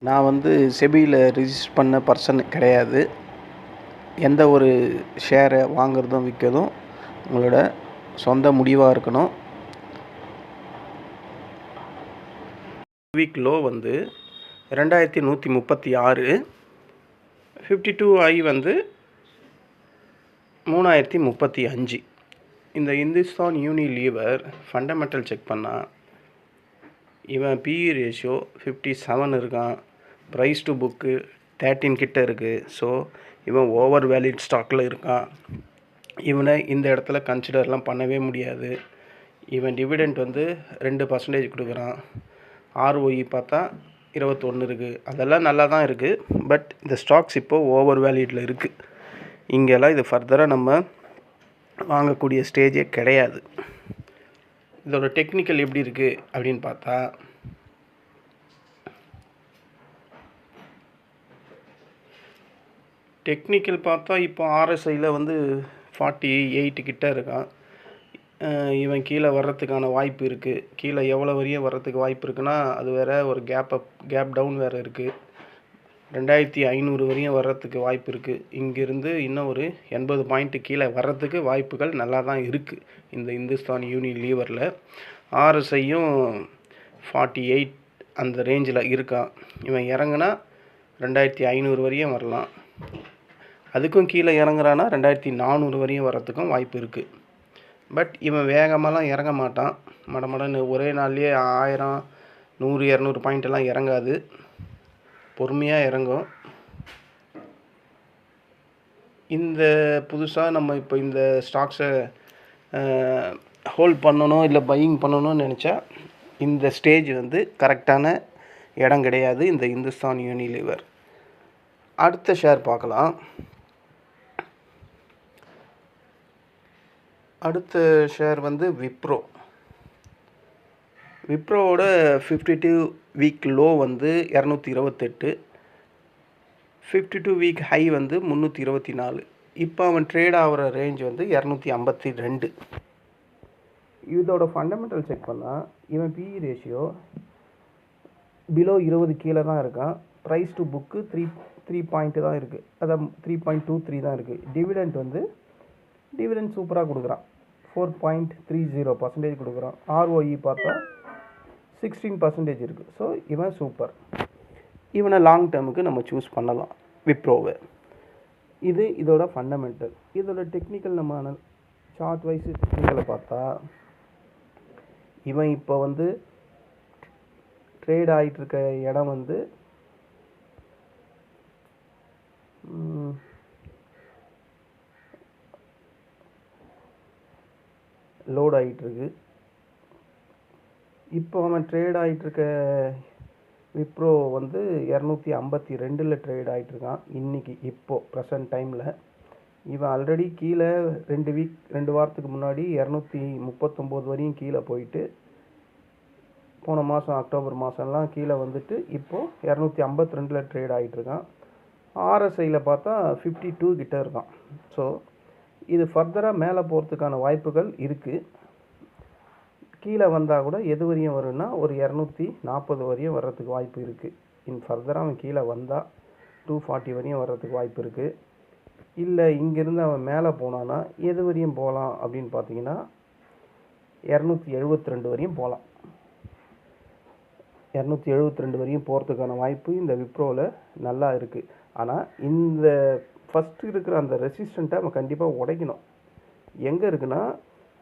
நான் வந்து செபியில் ரிஜிஸ்டர் பண்ண பர்சன் கிடையாது. எந்த ஒரு ஷேரை வாங்குறதும் விற்கிறதும் உங்களோட சொந்த முடிவாக இருக்கணும். வீக் லோ வந்து 2136, 52I வந்து 3035. இந்த இந்துஸ்தான் யூனிலீவர் ஃபண்டமெண்டல் செக் பண்ணால் இவன் பிஇ ரேஷியோ 57 இருக்கான். ப்ரைஸ் டு புக்கு 13 கிட்ட இருக்குது. ஸோ இவன் ஓவர் வேலிட் ஸ்டாக்கில் இருக்கான். இவனை இந்த இடத்துல கன்சிடர்லாம் பண்ணவே முடியாது. இவன் டிவிடெண்ட் வந்து 2% கொடுக்குறான். ROE பார்த்தா 21 இருக்குது. அதெல்லாம் நல்லா தான் இருக்குது. பட் இந்த ஸ்டாக்ஸ் இப்போது ஓவர் வேலிடில் இருக்குது. இங்கெல்லாம் இது ஃபர்தராக நம்ம வாங்கக்கூடிய ஸ்டேஜே கிடையாது. இதோட டெக்னிக்கல் எப்படி இருக்குது அப்படின்னு பார்த்தா, டெக்னிக்கல் பார்த்தா இப்போ RSIயில் வந்து 48 கிட்ட இருக்கான். இவன் கீழே வர்றதுக்கான வாய்ப்பு இருக்குது. கீழே எவ்வளோ வரையும் வர்றதுக்கு வாய்ப்பு இருக்குன்னா, அது வேறு ஒரு கேப் டவுன் வேறு இருக்குது. 2500 வரையும் வர்றதுக்கு வாய்ப்பு இருக்குது. இங்கேருந்து இன்னும் ஒரு 80 பாயிண்ட்டு கீழே வர்றதுக்கு வாய்ப்புகள் நல்லா தான் இருக்குது. இந்த இந்துஸ்தான் யூனிலீவரில் RSIயும் 48 அந்த ரேஞ்சில் இருக்கான். இவன் இறங்குனா 2500 வரையும் வரலாம். அதுக்கும் கீழே இறங்குறான்னா 2400 வரையும் வர்றதுக்கும் வாய்ப்பு இருக்குது. பட் இவன் வேகமாலாம் இறங்க மாட்டான். மடமடன்னு ஒரே நாள்லேயே 1000, 100, 200 பாயிண்டெல்லாம் இறங்காது. பொறுமையாக இறங்கும். இந்த புதுசாக நம்ம இப்போ இந்த ஸ்டாக்ஸை ஹோல்ட் பண்ணணும் இல்லை பையிங் பண்ணணும்னு நினச்சா இந்த ஸ்டேஜ் வந்து கரெக்டான இடம் கிடையாது. இந்த இந்துஸ்தான் யூனிலீவர். அடுத்த ஷேர் பார்க்கலாம். அடுத்த ஷேர் வந்து விப்ரோவோட 52 வீக் லோ வந்து 228, 52 வீக் ஹை வந்து 324. இப்போ அவன் ட்ரேட் ஆகிற ரேஞ்ச் வந்து 252. இதோட ஃபண்டமெண்டல் செக் பண்ணால் இவன் பிஇ ரேஷியோ பிலோ 20 கீழே தான் இருக்கான். ப்ரைஸ் டு புக்கு 3 பாயிண்ட்டு தான் இருக்குது. அதான் 3.23 தான் இருக்குது. டிவிடெண்ட் சூப்பராக கொடுக்குறான். 4.30% கொடுக்குறான். ROE பார்த்தா 16% இருக்குது. ஸோ இவன் சூப்பர். இவனை லாங் டேர்முக்கு நம்ம சூஸ் பண்ணலாம் விப்ரோவை. இதோட ஃபண்டமெண்டல். இதோட டெக்னிக்கல் நம்ம சார்ட் வைஸ் டெக்னிக்கலை பார்த்தா இவன் இப்போ வந்து ட்ரேட் ஆகிட்டுருக்க இடம் வந்து லோட் ஆகிட்டுருக்கு. இப்போ அவன் ட்ரேட் ஆகிட்டுருக்க விப்ரோ வந்து 252 ட்ரேட் ஆகிட்டுருக்கான் இன்றைக்கி. இப்போது ப்ரெசன்ட் டைமில் இவன் ஆல்ரெடி கீழே 2 வாரத்துக்கு முன்னாடி 239 வரையும் கீழே போயிட்டு, போன மாதம் அக்டோபர் மாதம்லாம் கீழே வந்துட்டு இப்போது 252 ட்ரேட் ஆகிட்டுருக்கான். RSIயில் பார்த்தா 52 கிட்ட இருக்கான். ஸோ இது ஃபர்தராக மேலே போகிறதுக்கான வாய்ப்புகள் இருக்குது. கீழே வந்தால் கூட எது வரையும் வரும்னா ஒரு 240 வரையும் வர்றதுக்கு வாய்ப்பு இருக்குது. ஃபர்தராக அவன் கீழே வந்தால் 240 வரையும் வர்றதுக்கு வாய்ப்பு இருக்குது. இல்லை இங்கேருந்து அவன் மேலே போனான்னா எது வரையும் போகலாம் அப்படின்னு பார்த்தீங்கன்னா 272 வரையும் போகலாம். 272 வரையும் போகிறதுக்கான வாய்ப்பு இந்த விப்ரோவில் நல்லா இருக்குது. ஆனால் இந்த ஃபஸ்ட்டு இருக்கிற அந்த ரெசிஸ்டண்ட்டை அவன் கண்டிப்பாக உடைக்கணும். எங்கே இருக்குன்னா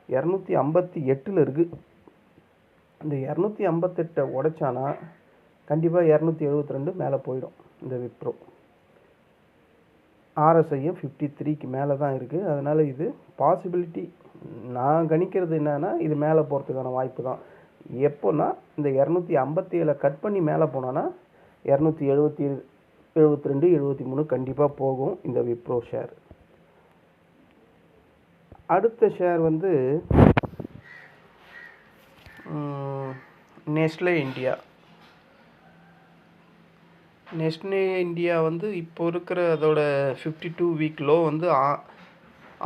258 இருக்குது. இந்த 258 உடைச்சானா கண்டிப்பாக 272 மேலே போயிடும் இந்த விப்ரோ. RSIயும் 53க்கு மேலே தான் இருக்குது. அதனால் இது பாசிபிலிட்டி நான் கணிக்கிறது என்னன்னா இது மேலே போகிறதுக்கான வாய்ப்பு தான். எப்போன்னா இந்த 257 கட் பண்ணி மேலே போனான்னா 272, 73 கண்டிப்பாக போகும் இந்த விப்ரோ ஷேர். அடுத்த ஷேர் வந்து நெஸ்லே இந்தியா வந்து இப்போ இருக்கிற அதோட 52 வீக் லோ வந்து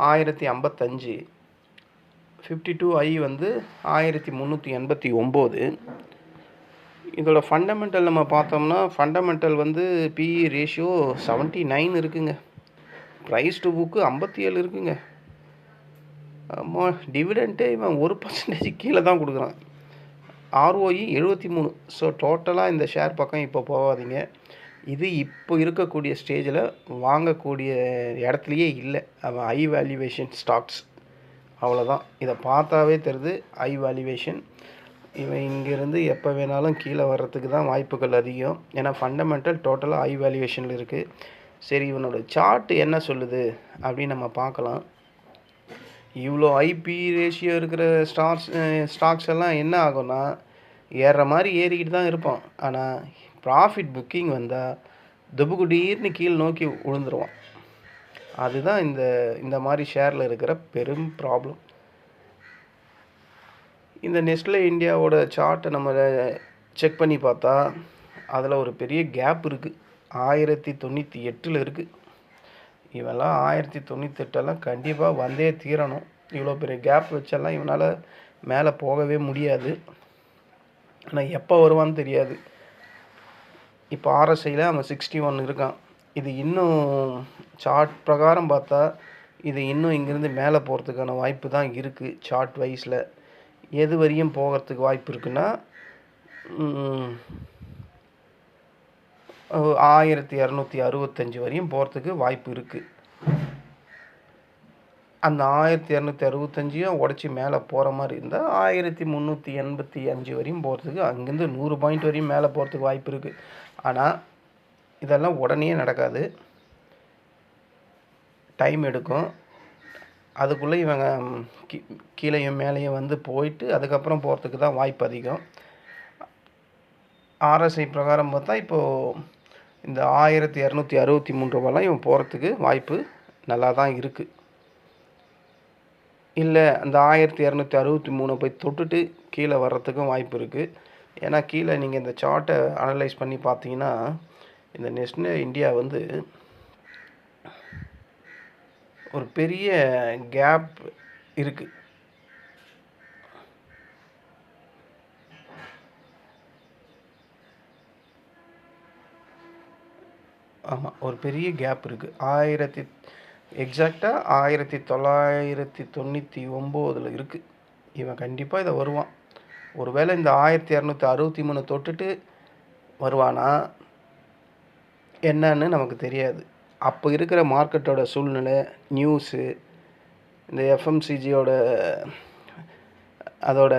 1055, 52I வந்து 1389. இதோட ஃபண்டமெண்டல் நம்ம பார்த்தோம்னா, ஃபண்டமெண்டல் வந்து பிஇ ரேஷியோ 79 இருக்குங்க. ப்ரைஸ் டு புக்கு 57 இருக்குங்க. ஆமா, டிவிடெண்ட்டே இவன் 1% கீழே தான் கொடுக்குறான். ஆர்ஓஇ 73. ஸோ டோட்டலாக இந்த ஷேர் பக்கம் இப்போ போகாதீங்க. இது இப்போ இருக்கக்கூடிய ஸ்டேஜில் வாங்கக்கூடிய இடத்துலையே இல்லை. அவன் ஹை வேல்யூவேஷன் ஸ்டாக்ஸ், அவ்வளோதான். இதை பார்த்தாவே தெரியுது ஹை வேல்யூவேஷன். இவன் இங்கேருந்து எப்போ வேணாலும் கீழே வர்றதுக்கு தான் வாய்ப்புகள் அதிகம். ஏன்னா ஃபண்டமெண்டல் டோட்டலாக ஹை வேல்யூவேஷனில் இருக்குது. சரி, இவனோட சார்ட் என்ன சொல்லுது அப்படின்னு நம்ம பார்க்கலாம். இவ்வளோ ஐபி ரேஷியோ இருக்கிற ஸ்டாக்ஸ் எல்லாம் என்ன ஆகும்னா, ஏறுற மாதிரி ஏறிக்கிட்டு தான் இருப்பான். ஆனால் ப்ராஃபிட் புக்கிங் வந்தால் துபுகுடீர்னு கீழ் நோக்கி விழுந்துருவான். அதுதான் இந்த மாதிரி ஷேரில் இருக்கிற பெரும் ப்ராப்ளம். இந்த நெஸ்லே இந்தியாவோட சார்ட்டை நம்ம செக் பண்ணி பார்த்தா அதில் ஒரு பெரிய கேப் இருக்குது. 1098 இருக்குது. இவெல்லாம் 1098 கண்டிப்பாக வந்தே தீரணும். இவ்வளோ பெரிய கேப் வச்செல்லாம் இவனால் மேலே போகவே முடியாது. ஆனால் எப்போ வருவான்னு தெரியாது. இப்போ ஆர்எஸ்ஐயில் அவன் 61 இருக்கான். இது இன்னும் சார்ட் பிரகாரம் பார்த்தா இது இன்னும் இங்கேருந்து மேலே போகிறதுக்கான வாய்ப்பு தான் இருக்குது. சார்ட் வைஸில் எது வரையும் போகிறதுக்கு வாய்ப்பு இருக்குன்னா 1265 வரையும் போகிறதுக்கு வாய்ப்பு இருக்குது. அந்த 1265 உடச்சி மேலே போகிற மாதிரி இருந்தால் 1385 வரையும் போகிறதுக்கு, அங்கேருந்து 100 பாயிண்ட் வரையும் மேலே போகிறதுக்கு வாய்ப்பு இருக்குது. ஆனால் இதெல்லாம் உடனே நடக்காது, டைம் எடுக்கும். அதுக்குள்ளே இவங்க கீழேயும் மேலேயும் வந்து போயிட்டு அதுக்கப்புறம் போகிறதுக்கு தான் வாய்ப்பு அதிகம். ஆர்எஸ்ஐ பிரகாரம் பார்த்தா இப்போது இந்த 1263 ரூபாலாம் இவன் போகிறதுக்கு வாய்ப்பு நல்லா தான் இருக்குது. இல்லை, அந்த 1263 போய் தொட்டுட்டு கீழே வர்றதுக்கும் வாய்ப்பு இருக்குது. ஏன்னா கீழே நீங்கள் இந்த சார்ட்டை அனலைஸ் பண்ணி பார்த்தீங்கன்னா இந்த நெஸ்லே இந்தியா வந்து ஒரு பெரிய கேப் இருக்குது. ஆமாம், ஒரு பெரிய கேப் இருக்குது. எக்ஸாக்டாக 1999 இருக்குது. இவன் கண்டிப்பாக இதை வருவான். ஒருவேளை இந்த 1263 தொட்டுட்டு வருவானா என்னன்னு நமக்கு தெரியாது. அப்போ இருக்கிற மார்க்கெட்டோட சூழ்நிலை, நியூஸு, இந்த எஃப்எம்சிஜியோட அதோட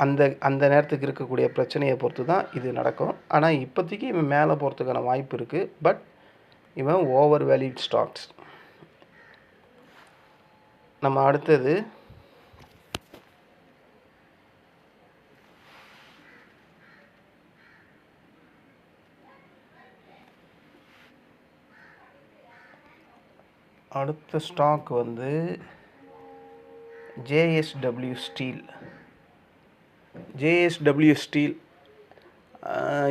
அந்த நேரத்துக்கு இருக்கக்கூடிய பிரச்சனையை பொறுத்து தான் இது நடக்கும். ஆனால் இப்போதைக்கு இவன் மேலே போகிறதுக்கான வாய்ப்பு இருக்குது. பட் இவன் ஓவர் வேல்யூட் ஸ்டாக்ஸ். நம்ம அடுத்தது அடுத்த ஸ்டாக் வந்து ஜேஎஸ்டபிள்யூ ஸ்டீல்.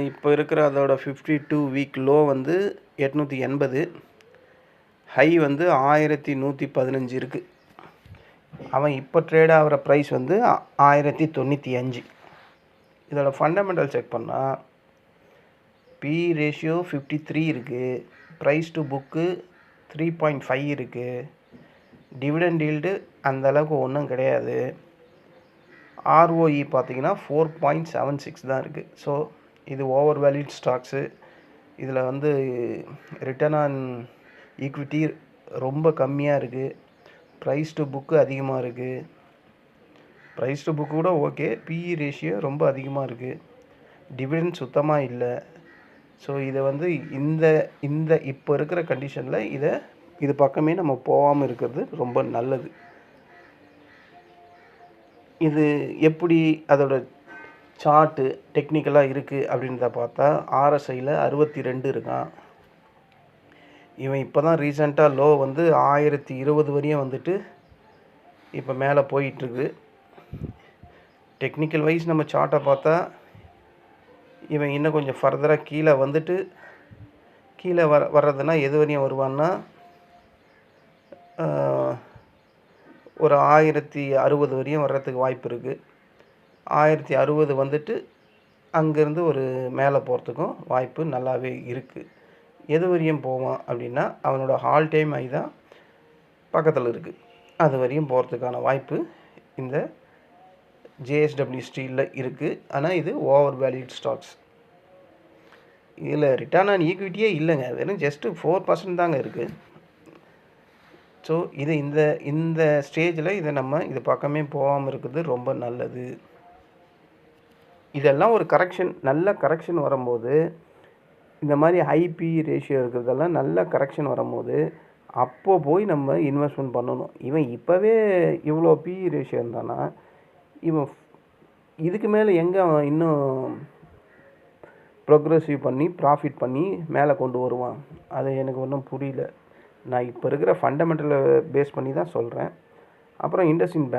இப்போ இருக்கிற அதோட 52 வீக் லோ வந்து 880, ஹை வந்து 1115 இருக்குது. அவன் இப்போ ட்ரேட் ஆகிற ப்ரைஸ் வந்து 1095. இதோட ஃபண்டமெண்டல் செக் பண்ணால் பி ரேஷியோ 53 இருக்குது, ப்ரைஸ் டு புக்கு 3.5 இருக்குது, டிவிடெண்ட் ஈல்டு அந்தளவுக்கு ஒன்றும் கிடையாது. ஆர்ஓஇ பார்த்தீங்கன்னா 4.76 தான் இருக்குது. ஸோ இது ஓவர் வேல்யூட் ஸ்டாக்ஸு. இதில் வந்து ரிட்டர்ன் ஆன் ஈக்விட்டி ரொம்ப கம்மியாக இருக்குது. ப்ரைஸ் டு புக்கு அதிகமாக இருக்குது. ப்ரைஸ் டு புக்கு கூட ஓகே, பிஇ ரேஷியோ ரொம்ப அதிகமாக இருக்குது. டிவிடெண்ட் சுத்தமாக இல்லை. ஸோ இதை வந்து இந்த இப்போ இருக்கிற கண்டிஷனில் இது பக்கமே நம்ம போகாமல் இருக்கிறது ரொம்ப நல்லது. இது எப்படி அதோட சார்ட்டு டெக்னிக்கலாக இருக்குது அப்படின்றத பார்த்தா ஆர்எஸ்ஐயில் 62 இருக்கான். இவன் இப்போ தான் ரீசெண்டாக லோ வந்து 1020 வரையும் வந்துட்டு இப்போ மேலே போயிட்டுருக்கு. டெக்னிக்கல் வைஸ் நம்ம சார்ட்டை பார்த்தா இவன் இன்னும் கொஞ்சம் ஃபர்தராக கீழே வந்துட்டு கீழே வர்றதுன்னா எது வரையும் வருவான்னா ஒரு 1060 வரையும் வர்றதுக்கு வாய்ப்பு இருக்குது. 1060 வந்துட்டு அங்கேருந்து ஒரு மேலே போகிறதுக்கும் வாய்ப்பு நல்லாவே இருக்குது. எது வரையும் போவான் அப்படின்னா, அவனோட ஆல் டைம் ஹை தான் பக்கத்தில் இருக்குது. அது வரையும் போகிறதுக்கான வாய்ப்பு இந்த JSW ஸ்டீலில் இருக்குது. ஆனால் இது ஓவர் வேல்யூட் ஸ்டாக்ஸ். இதில் ரிட்டர்ன் ஆன் ஈக்விட்டியே இல்லைங்க, வெறும் ஜஸ்ட்டு 4% தாங்க இருக்குது. ஸோ இது இந்த ஸ்டேஜில் இதை நம்ம இது பக்கமே போகாமல் இருக்குது ரொம்ப நல்லது. இதெல்லாம் ஒரு கரெக்ஷன், நல்ல கரெக்ஷன் வரும்போது, இந்த மாதிரி ஹை PE ரேஷியோ இருக்கிறதெல்லாம் நல்ல கரெக்ஷன் வரும்போது அப்போது போய் நம்ம இன்வெஸ்ட்மெண்ட் பண்ணணும். இவன் இப்போவே இவ்வளோ PE ரேஷியோ இருந்தானா, இவன் இதுக்கு மேலே எங்கே அவன் இன்னும் ப்ரோக்ரெசிவ் பண்ணி ப்ராஃபிட் பண்ணி மேலே கொண்டு வருவான்? அது எனக்கு ஒன்றும் புரியல. நான் இப்போ இருக்கிற ஃபண்டமெண்டலை பேஸ் பண்ணி தான் சொல்கிறேன். அப்புறம் இண்டஸ்இண்ட்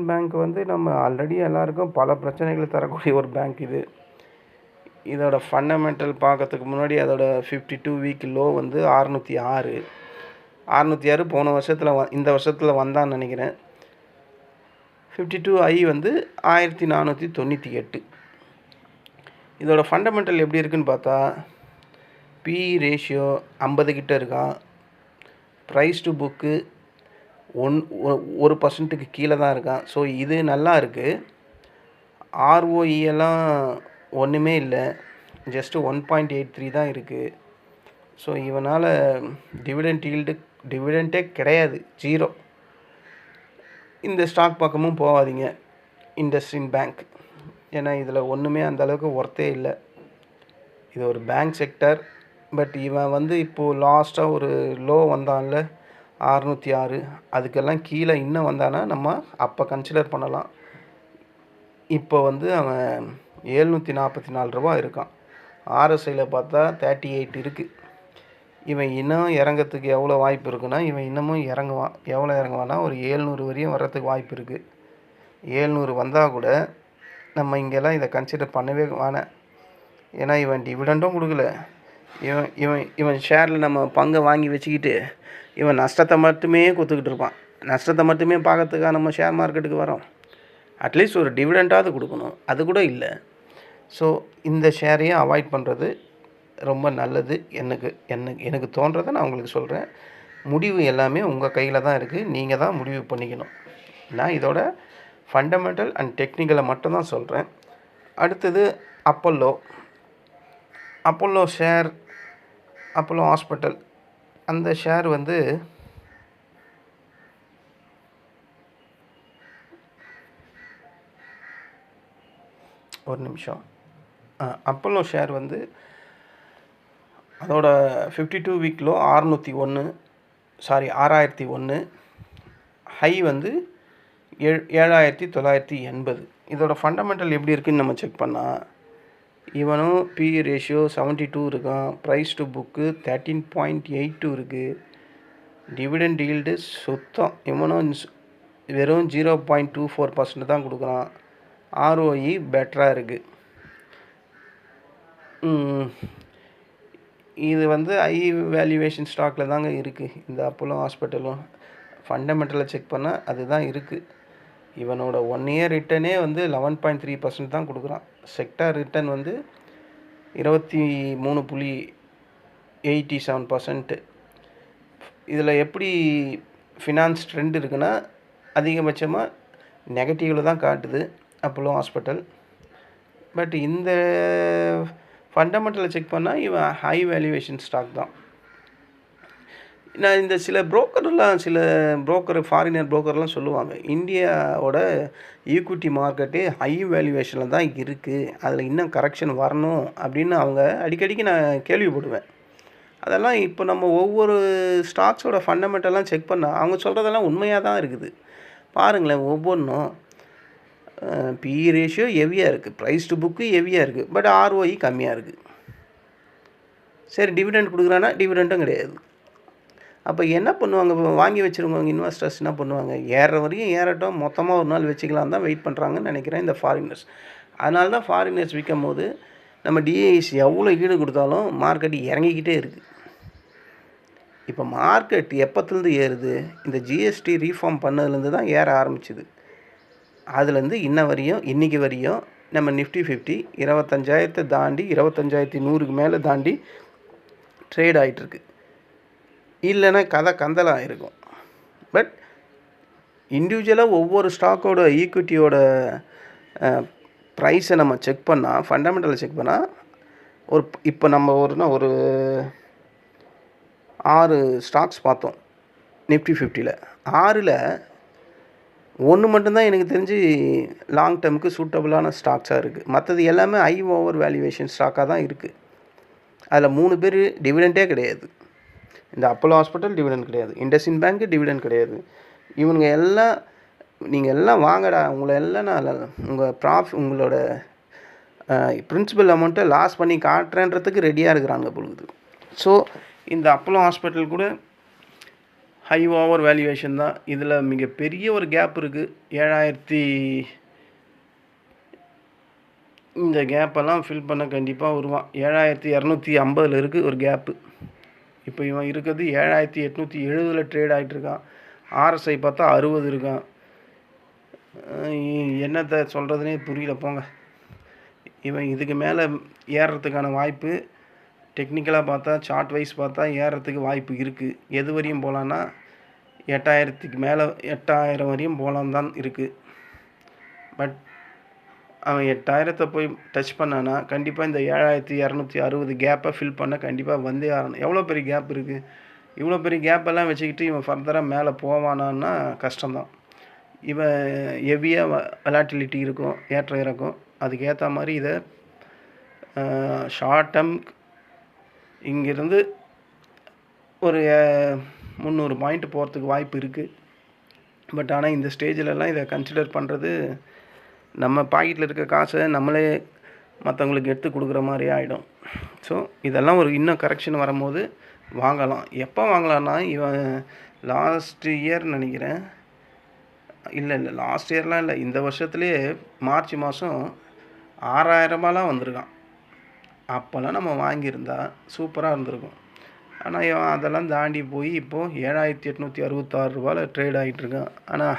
பேங்க் வந்து நம்ம ஆல்ரெடி எல்லாருக்கும் பல பிரச்சனைகளை தரக்கூடிய ஒரு பேங்க் இது. இதோட ஃபண்டமெண்டல் பார்க்கறதுக்கு முன்னாடி அதோட 52 வீக் லோ வந்து 606 போன வருஷத்தில் இந்த வருஷத்தில் வந்தான்னு நினைக்கிறேன். 52 ஐ வந்து 1498. இதோட ஃபண்டமெண்டல் எப்படி இருக்குன்னு பார்த்தா, PE ரேஷியோ 50 கிட்ட இருக்கான். ப்ரைஸ் டு புக்கு 1% கீழே தான் இருக்கான். ஸோ இது நல்லா இருக்குது. ROE எல்லாம் ஒன்றுமே இல்லை, ஜஸ்ட்டு 1.83 தான் இருக்குது. ஸோ இவனால் டிவிடெண்டே கிடையாது, 0. இந்த ஸ்டாக் பக்கமும் போகாதீங்க, இண்டஸ்இண்ட் பேங்க். ஏன்னா இதில் ஒன்றுமே அந்தளவுக்கு ஒர்த்தே இல்லை. இது ஒரு பேங்க் செக்டர். பட் இவன் வந்து இப்போது லாஸ்ட்டாக ஒரு லோ வந்தான்ல 606, அதுக்கெல்லாம் கீழே இன்னும் வந்தானா நம்ம அப்போ கன்சிடர் பண்ணலாம். இப்போ வந்து அவன் 744 ரூபா இருக்கான். RSIயில் பார்த்தா 38 இருக்குது. இவன் இன்னும் இறங்கிறதுக்கு எவ்வளோ வாய்ப்பு இருக்குன்னா, இவன் இன்னமும் இறங்குவான். எவ்வளோ இறங்குவான்னா ஒரு 700 வரையும் வர்றதுக்கு வாய்ப்பு இருக்குது. 700 வந்தால் கூட நம்ம இங்கெல்லாம் இதை கன்சிடர் பண்ணவே வேணாம். ஏன்னா இவன் டிவிடெண்டும் கொடுக்கல. இவன் ஷேரில் நம்ம பங்கை வாங்கி வச்சுக்கிட்டு இவன் நஷ்டத்தை மட்டுமே கொடுத்துக்கிட்டு இருப்பான். நஷ்டத்தை மட்டுமே பார்க்கறதுக்காக நம்ம ஷேர் மார்க்கெட்டுக்கு வரோம். அட்லீஸ்ட் ஒரு டிவிடெண்டாவது கொடுக்கணும், அது கூட இல்லை. ஸோ இந்த ஷேரையும் அவாய்ட் பண்ணுறது ரொம்ப நல்லது. எனக்கு தோன்றதை நான் உங்களுக்கு சொல்கிறேன். முடிவு எல்லாமே உங்கள் கையில் தான் இருக்குது, நீங்கள் தான் முடிவு பண்ணிக்கணும். நான் இதோட ஃபண்டமெண்டல் அண்ட் டெக்னிக்கலை மட்டும்தான் சொல்கிறேன். அடுத்தது அப்போலோ ஷேர், அப்போலோ ஹாஸ்பிட்டல். அந்த ஷேர் வந்து ஒரு நிமிஷம். அப்போலோ ஷேர் வந்து அதோட 52 வீக் லோ 6001, ஹை வந்து 7980. இதோட ஃபண்டமெண்டல் எப்படி இருக்குதுன்னு நம்ம செக் பண்ணால், இவனும் PE ரேஷியோ 72 இருக்கான். ப்ரைஸ் டு புக்கு 13.82 இருக்குது. டிவிடெண்ட் ஈல்டு சுத்தம் இவனும் வெறும் 0.24% தான் கொடுக்குறான். ROE பெட்டராக இருக்குது. இது வந்து ஹை வேல்யூவேஷன் ஸ்டாக்கில் தாங்க இருக்குது. இந்த அப்போலோ ஹாஸ்பிட்டலும் ஃபண்டமெண்டலை செக் பண்ணால் அதுதான் இருக்குது. இவனோட 1 இயர் ரிட்டர்னே வந்து 11.3% தான் கொடுக்குறான். செக்டார் ரிட்டர்ன் வந்து 23.87%. இதில் எப்படி ஃபினான்ஸ் ட்ரெண்ட் இருக்குன்னா, அதிகபட்சமாக நெகட்டிவில் தான் காட்டுது அப்போலோ ஹாஸ்பிட்டல். பட் இந்த ஃபண்டமெண்டலை செக் பண்ணால் இவன் ஹை வேல்யூவேஷன் ஸ்டாக் தான். நான் இந்த சில ஃபாரினர் புரோக்கர்லாம் சொல்லுவாங்க, இந்தியாவோட ஈக்விட்டி மார்க்கெட்டே ஹை வேல்யூவேஷனில் தான் இருக்குது, அதில் இன்னும் கரெக்ஷன் வரணும் அப்படின்னு அவங்க அடிக்கடிக்கு நான் கேள்விப்படுவேன். அதெல்லாம் இப்போ நம்ம ஒவ்வொரு ஸ்டாக்ஸோட ஃபண்டமெண்டெல்லாம் செக் பண்ணால் அவங்க சொல்கிறதெல்லாம் உண்மையாக தான் இருக்குது. பாருங்களேன், ஒவ்வொன்றும் PE ரேஷியோ ஹெவியாக இருக்குது, ப்ரைஸ் டு புக்கு ஹெவியாக இருக்குது, பட் ROE கம்மியாக இருக்குது. சரி, டிவிடெண்ட் கொடுக்குறான்னா டிவிடெண்ட்டும் கிடையாது. அப்போ என்ன பண்ணுவாங்க, வாங்கி வச்சுருவாங்க இன்வெஸ்டர்ஸ் என்ன பண்ணுவாங்க, ஏறுற வரையும் ஏறட்டும், மொத்தமாக ஒரு நாள் வச்சுக்கலாம் தான் வெயிட் பண்ணுறாங்கன்னு நினைக்கிறேன் இந்த ஃபாரினர்ஸ். அதனால தான் ஃபாரினர்ஸ் விற்கும் போது நம்ம DIS எவ்வளோ ஈடு கொடுத்தாலும் மார்க்கெட் இறங்கிக்கிட்டே இருக்குது. இப்போ மார்க்கெட் எப்போத்துலேருந்து ஏறுது, இந்த GST ரீஃபார்ம் பண்ணதுலேருந்து தான் ஏற ஆரம்பிச்சுது. அதுலேருந்து இன்றைக்கி வரையும் நம்ம நிஃப்டி 50 25,000 தாண்டி 25,100க்கு மேலே தாண்டி ட்ரேட் ஆகிட்டுருக்கு. இல்லைன்னா கதை கந்தலாக இருக்கும். பட் இண்டிவிஜுவலாக ஒவ்வொரு ஸ்டாக்கோட ஈக்விட்டியோட ப்ரைஸை நம்ம செக் பண்ணால், ஃபண்டமெண்டலை செக் பண்ணால், இப்போ நம்ம ஒரு 6 ஸ்டாக்ஸ் பார்த்தோம் நிஃப்டி 50ல். 6ல் 1 மட்டும்தான் எனக்கு தெரிஞ்சு லாங் டேர்முக்கு சூட்டபுளான ஸ்டாக்ஸாக இருக்குது. மற்றது எல்லாமே ஹை ஓவர் வேல்யூவேஷன் ஸ்டாக்காக தான் இருக்குது. அதில் 3 பேர் டிவிடெண்டே கிடையாது. இந்த அப்போலோ ஹாஸ்பிட்டல் டிவிடெண்ட் கிடையாது, இண்டஸ்இண்ட் பேங்க்கு டிவிடெண்ட் கிடையாது. இவனுங்க எல்லாம் நீங்கள் எல்லாம் வாங்கடா, உங்களை எல்லாம் நான் உங்களோட பிரின்சிபல் அமௌண்ட்டை லாஸ் பண்ணி காட்டுறேன்றதுக்கு ரெடியாக இருக்கிறாங்க பொழுது. ஸோ இந்த அப்போலோ ஹாஸ்பிட்டல் கூட ஹை ஓவர் வேல்யூவேஷன் தான். இதில் மிகப்பெரிய ஒரு கேப் இருக்குது. 7,000 இந்த கேப்பெல்லாம் ஃபில் பண்ண கண்டிப்பாக வருவான். 7,250 இருக்குது ஒரு கேப்பு. இப்போ இவன் இருக்கிறது 7,870 ட்ரேட் ஆகிட்டுருக்கான். ஆர்எஸ்ஐ பார்த்தா 60 இருக்கான். என்னத்தை சொல்கிறதுனே புரியல போங்க. இவன் இதுக்கு மேலே ஏறுறதுக்கான வாய்ப்பு டெக்னிக்கலாக பார்த்தா, சார்ட் வைஸ் பார்த்தா ஏறுறதுக்கு வாய்ப்பு இருக்குது. எது வரையும் போகலான்னா 8,000க்கு மேலே 8,000 வரையும் போகலான் தான் இருக்குது. பட் அவன் 8,000 போய் டச் பண்ணானா கண்டிப்பாக இந்த 7,260 கேப்பை ஃபில் பண்ண கண்டிப்பாக வந்தே ஆகணும். எவ்வளோ பெரிய கேப் இருக்குது. இவ்வளோ பெரிய கேப்பெல்லாம் வச்சுக்கிட்டு இவன் ஃபர்தராக மேலே போவானான்னா கஷ்டம்தான். இவன் ஹெவியாக வலாட்டிலிட்டி இருக்கும், ஏற்ற இறக்கும். அதுக்கேற்ற மாதிரி இதை ஷார்ட் டேர்ம் இங்கேருந்து ஒரு 300 பாயிண்ட் போகிறதுக்கு வாய்ப்பு இருக்குது. பட் ஆனால் இந்த ஸ்டேஜிலலாம் இதை கன்சிடர் பண்ணுறது நம்ம பாக்கெட்டில் இருக்க காசை நம்மளே மற்றவங்களுக்கு எடுத்து கொடுக்குற மாதிரி ஆகிடும். ஸோ இதெல்லாம் இன்னும் கரெக்ஷன் வரும்போது வாங்கலாம். எப்போ வாங்கலான்னா, இவன் லாஸ்ட் இயர் நினைக்கிறேன், இல்லை லாஸ்ட் இயர்லாம் இல்லை, இந்த வருஷத்துலேயே மார்ச் மாதம் 6,000 வந்திருக்கான். அப்போல்லாம் நம்ம வாங்கியிருந்தா சூப்பராக இருந்திருக்கும். ஆனால் இவன் அதெல்லாம் தாண்டி போய் இப்போது 7,866 ட்ரேட் ஆகிட்டுருக்கான். ஆனால்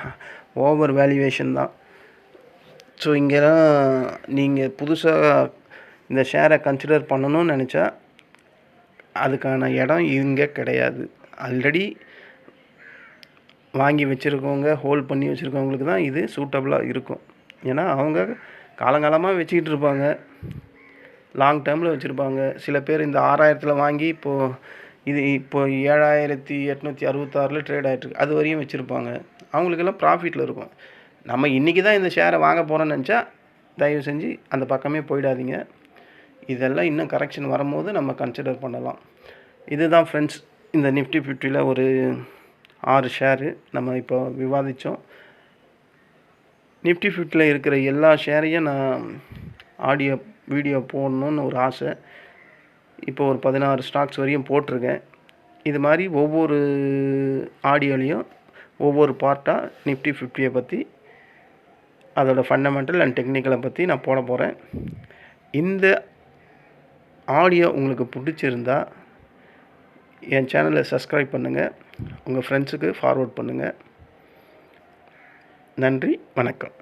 ஓவர் வேல்யூவேஷன் தான். ஸோ இங்கெல்லாம் நீங்கள் புதுசாக இந்த ஷேரை கன்சிடர் பண்ணணும்னு நினச்சா அதுக்கான இடம் இங்கே கிடையாது. ஆல்ரெடி வாங்கி வச்சுருக்கவங்க, ஹோல்ட் பண்ணி வச்சுருக்கவங்களுக்கு தான் இது சூட்டபுளாக இருக்கும். ஏன்னா அவங்க காலங்காலமாக வச்சுக்கிட்டு இருப்பாங்க, லாங் டேர்மில் வச்சுருப்பாங்க. சில பேர் இந்த 6,000 வாங்கி இப்போது 7,866 ட்ரேட் ஆகிட்டுருக்கு, அது வரையும் வச்சுருப்பாங்க. அவங்களுக்கெல்லாம் ப்ராஃபிட்டில் இருக்கும். நம்ம இன்றைக்கி தான் இந்த ஷேரை வாங்க போகிறோன்னு நினச்சா தயவு செஞ்சு அந்த பக்கமே போயிடாதீங்க. இதெல்லாம் இன்னும் கரெக்ஷன் வரும்போது நம்ம கன்சிடர் பண்ணலாம். இதுதான் ஃப்ரெண்ட்ஸ், இந்த நிஃப்டி 50ல் ஒரு 6 ஷேரு நம்ம இப்போ விவாதித்தோம். நிஃப்டி 50ல் இருக்கிற எல்லா ஷேரையும் நான் வீடியோ போடணுன்னு ஒரு ஆசை. இப்போ ஒரு 16 ஸ்டாக்ஸ் வரையும் போட்டிருக்கேன். இது மாதிரி ஒவ்வொரு ஆடியோலையும் ஒவ்வொரு பார்ட்டாக நிஃப்டி 50 பற்றி, அதோட ஃபண்டமெண்டல் அண்ட் டெக்னிக்கலை பற்றி நான் போட போகிறேன். இந்த ஆடியோ உங்களுக்கு பிடிச்சிருந்தா என் சேனலை சப்ஸ்கிரைப் பண்ணுங்கள், உங்கள் ஃப்ரெண்ட்ஸுக்கு ஃபார்வர்ட் பண்ணுங்கள். நன்றி, வணக்கம்.